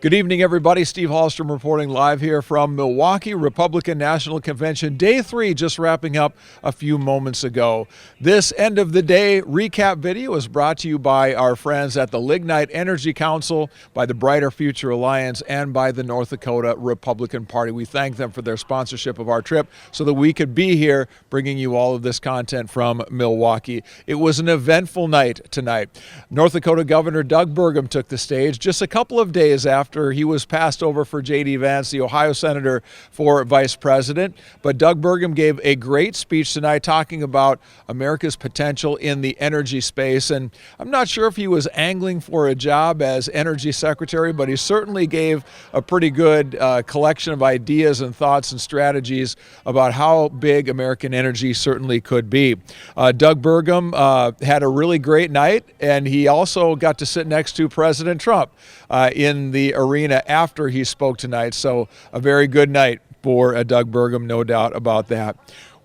Good evening, everybody. Steve Hallstrom reporting live here from Milwaukee, Republican National Convention, Day 3, just wrapping up a few moments ago. This end of the day recap video is brought to you by our friends at the Lignite Energy Council, by the Brighter Future Alliance, and by the North Dakota Republican Party. We thank them for their sponsorship of our trip so that we could be here bringing you all of this content from Milwaukee. It was an eventful night tonight. North Dakota Governor Doug Burgum took the stage just a couple of days after he was passed over for JD Vance, the Ohio senator, for vice president. But Doug Burgum gave a great speech tonight talking about America's potential in the energy space. And I'm not sure if he was angling for a job as energy secretary, but he certainly gave a pretty good collection of ideas and thoughts and strategies about how big American energy certainly could be. Doug Burgum had a really great night, and he also got to sit next to President Trump in the arena after he spoke tonight. So a very good night for Doug Burgum, no doubt about that.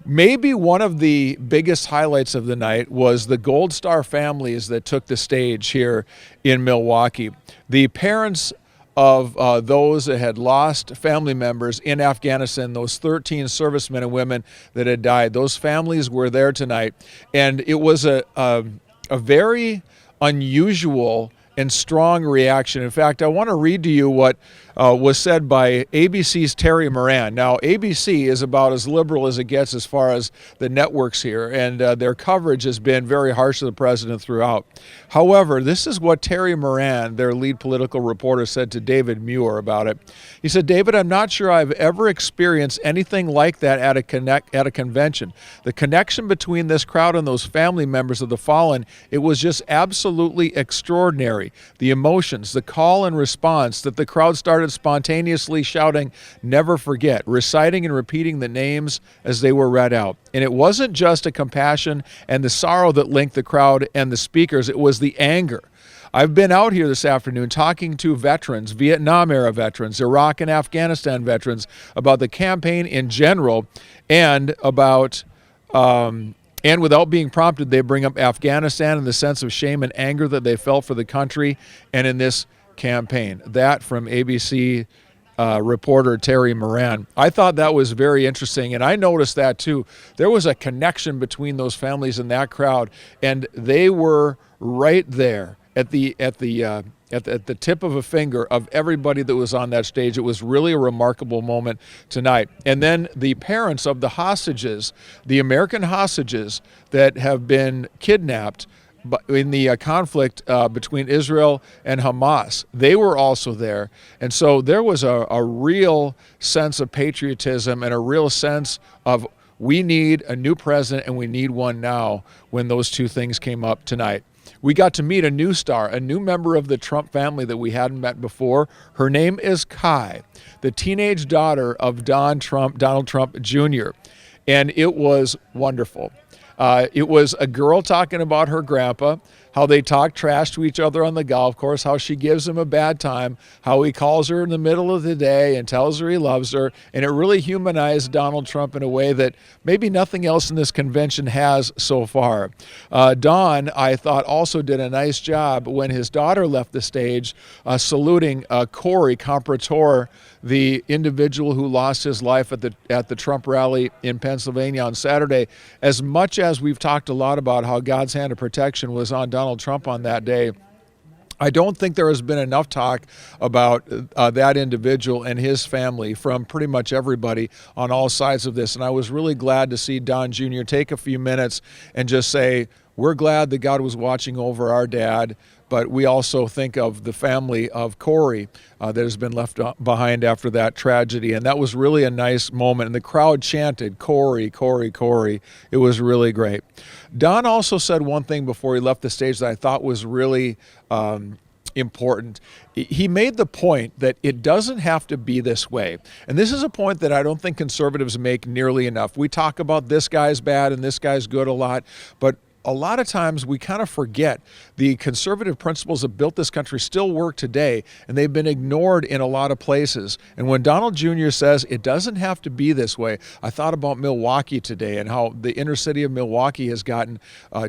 Maybe one of the biggest highlights of the night was the Gold Star families that took the stage here in Milwaukee. The parents of those that had lost family members in Afghanistan, those 13 servicemen and women that had died, those families were there tonight. And it was a very unusual and strong reaction. In fact, I want to read to you what was said by ABC's Terry Moran. Now, ABC is about as liberal as it gets as far as the networks here, and their coverage has been very harsh to the president throughout. However, this is what Terry Moran, their lead political reporter, said to David Muir about it. He said, "David, I'm not sure I've ever experienced anything like that at a convention. The connection between this crowd and those family members of the fallen, it was just absolutely extraordinary. The emotions, the call and response that the crowd started spontaneously shouting, 'Never forget,' reciting and repeating the names as they were read out. And it wasn't just a compassion and the sorrow that linked the crowd and the speakers, it was the anger. I've been out here this afternoon talking to veterans, Vietnam-era veterans, Iraq and Afghanistan veterans, about the campaign in general and about and without being prompted, they bring up Afghanistan and the sense of shame and anger that they felt for the country and in this campaign." That from ABC reporter Terry Moran. I thought that was very interesting, and I noticed that too. There was a connection between those families and that crowd, and they were right there at the tip of a finger of everybody that was on that stage. It was really a remarkable moment tonight. And then the parents of the hostages, the American hostages that have been kidnapped in the conflict between Israel and Hamas, they were also there. And so there was a real sense of patriotism and a real sense of we need a new president and we need one now when those two things came up tonight. We got to meet a new star, a new member of the Trump family that we hadn't met before. Her name is Kai, the teenage daughter of Donald Trump Jr., and it was wonderful. It was a girl talking about her grandpa, how they talk trash to each other on the golf course, how she gives him a bad time, how he calls her in the middle of the day and tells her he loves her, and it really humanized Donald Trump in a way that maybe nothing else in this convention has so far. Don, I thought, also did a nice job when his daughter left the stage, saluting Corey Comparator, the individual who lost his life at the Trump rally in Pennsylvania on Saturday. As much as we've talked a lot about how God's hand of protection was on Donald Trump on that day, I don't think there has been enough talk about that individual and his family from pretty much everybody on all sides of this. And I was really glad to see Don Jr. take a few minutes and just say, we're glad that God was watching over our dad, but we also think of the family of Corey that has been left behind after that tragedy. And that was really a nice moment. And the crowd chanted, "Corey, Corey, Corey." It was really great. Don also said one thing before he left the stage that I thought was really important. He made the point that it doesn't have to be this way. And this is a point that I don't think conservatives make nearly enough. We talk about this guy's bad and this guy's good a lot, but a lot of times we kind of forget the conservative principles that built this country still work today, and they've been ignored in a lot of places. And when Donald Jr. says it doesn't have to be this way, I thought about Milwaukee today and how the inner city of Milwaukee has gotten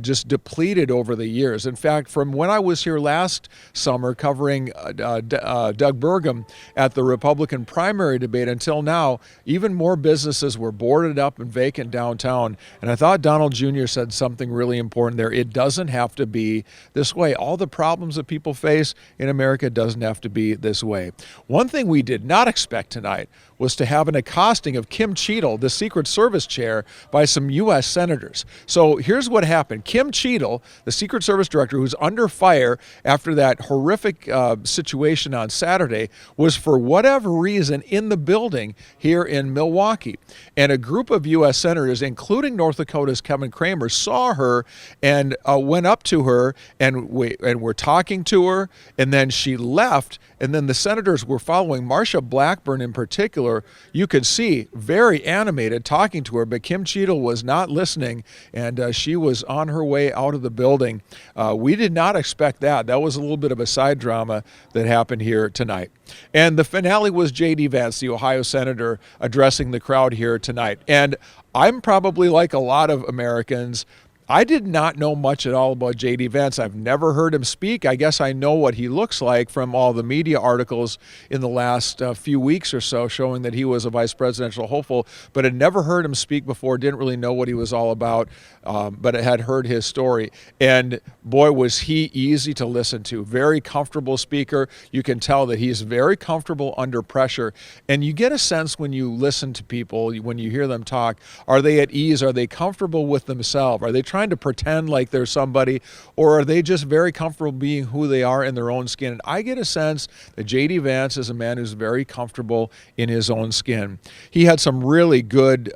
just depleted over the years. In fact, from when I was here last summer covering Doug Burgum at the Republican primary debate until now, even more businesses were boarded up and vacant downtown. And I thought Donald Jr. said something really important there. It doesn't have to be this way. All the problems that people face in America doesn't have to be this way. One thing we did not expect tonight was to have an accosting of Kim Cheadle, the Secret Service chair, by some U.S. senators. So here's what happened. Kim Cheadle, the Secret Service director, who's under fire after that horrific situation on Saturday, was for whatever reason in the building here in Milwaukee. And a group of U.S. senators, including North Dakota's Kevin Cramer, saw her and went up to her and were talking to her, and then she left, and then the senators were following. Marsha Blackburn in particular, you could see very animated talking to her, but Kim Cheadle was not listening, and she was on her way out of the building. We did not expect that. That was a little bit of a side drama that happened here tonight. And the finale was JD Vance, the Ohio senator, addressing the crowd here tonight. And I'm probably like a lot of Americans, I did not know much at all about JD Vance. I've never heard him speak. I guess I know what he looks like from all the media articles in the last few weeks or so showing that he was a vice presidential hopeful, but had never heard him speak before, didn't really know what he was all about, but I had heard his story. And boy, was he easy to listen to. Very comfortable speaker. You can tell that he's very comfortable under pressure. And you get a sense when you listen to people, when you hear them talk, are they at ease? Are they comfortable with themselves? Are they trying to pretend like they're somebody, or are they just very comfortable being who they are in their own skin? And I get a sense that JD Vance is a man who's very comfortable in his own skin. He had some really good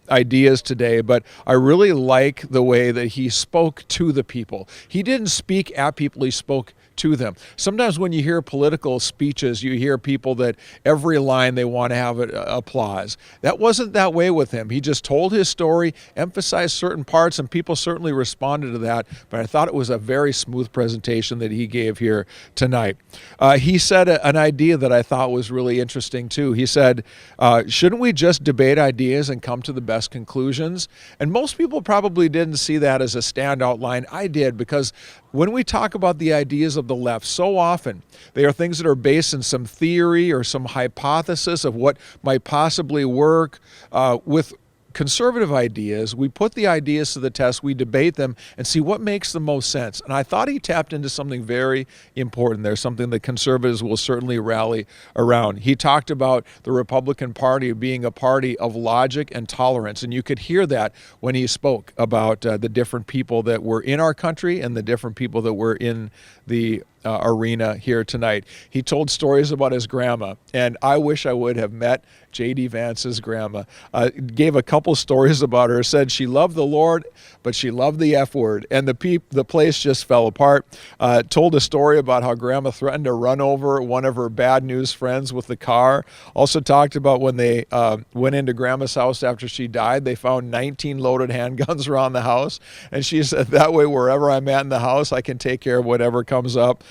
ideas today, but I really like the way that he spoke to the people. He didn't speak at people, he spoke to them. Sometimes when you hear political speeches, you hear people that every line they want to have applause. That wasn't that way with him. He just told his story, emphasized certain parts, and people certainly responded to that, but I thought it was a very smooth presentation that he gave here tonight. He said an idea that I thought was really interesting too. He said, shouldn't we just debate ideas and come to the best conclusions? And most people probably didn't see that as a standout line. I did, because when we talk about the ideas of the left, so often they are things that are based in some theory or some hypothesis of what might possibly work. With conservative ideas, we put the ideas to the test, we debate them, and see what makes the most sense. And I thought he tapped into something very important there, something that conservatives will certainly rally around. He talked about the Republican Party being a party of logic and tolerance, and you could hear that when he spoke about the different people that were in our country and the different people that were in the arena here tonight. He told stories about his grandma, and I wish I would have met JD Vance's grandma. Gave a couple stories about her, said she loved the Lord, but she loved the F word, and the place just fell apart. Told a story about how grandma threatened to run over one of her bad news friends with the car. Also talked about when they went into grandma's house after she died, they found 19 loaded handguns around the house, and she said, that way wherever I'm at in the house, I can take care of whatever comes up.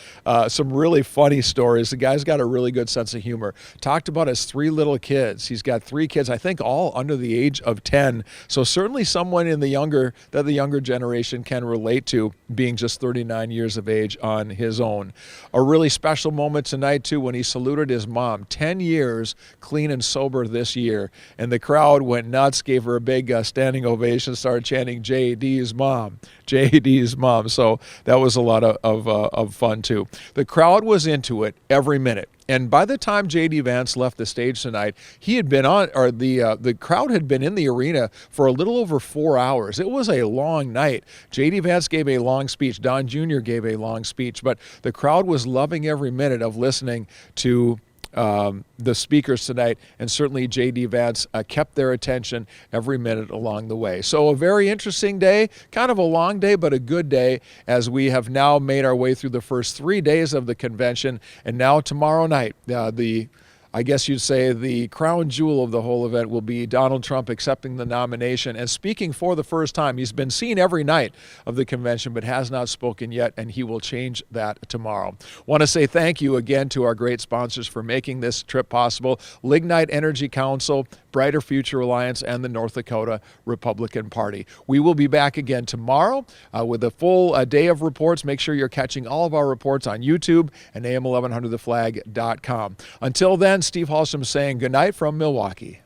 Some really funny stories. The guy's got a really good sense of humor. Talked about his 3 little kids. He's got 3 kids, I think all under the age of 10. So certainly someone in the younger generation can relate to, being just 39 years of age on his own. A really special moment tonight too when he saluted his mom. 10 years clean and sober this year. And the crowd went nuts, gave her a big standing ovation, started chanting JD's mom, JD's mom. So that was a lot of fun too. The crowd was into it every minute. And by the time JD Vance left the stage tonight, he had been on, or the crowd had been in the arena for a little over 4 hours. It was a long night. JD Vance gave a long speech. Don Jr. gave a long speech, but the crowd was loving every minute of listening to the speakers tonight, and certainly JD Vance kept their attention every minute along the way. So a very interesting day, kind of a long day, but a good day, as we have now made our way through the first 3 days of the convention, and now tomorrow night, the I guess you'd say the crown jewel of the whole event will be Donald Trump accepting the nomination and speaking for the first time. He's been seen every night of the convention, but has not spoken yet, and he will change that tomorrow. Want to say thank you again to our great sponsors for making this trip possible: Lignite Energy Council, Brighter Future Alliance, and the North Dakota Republican Party. We will be back again tomorrow with a full day of reports. Make sure you're catching all of our reports on YouTube and AM1100theflag.com. Until then, Steve Hallstrom saying good night from Milwaukee.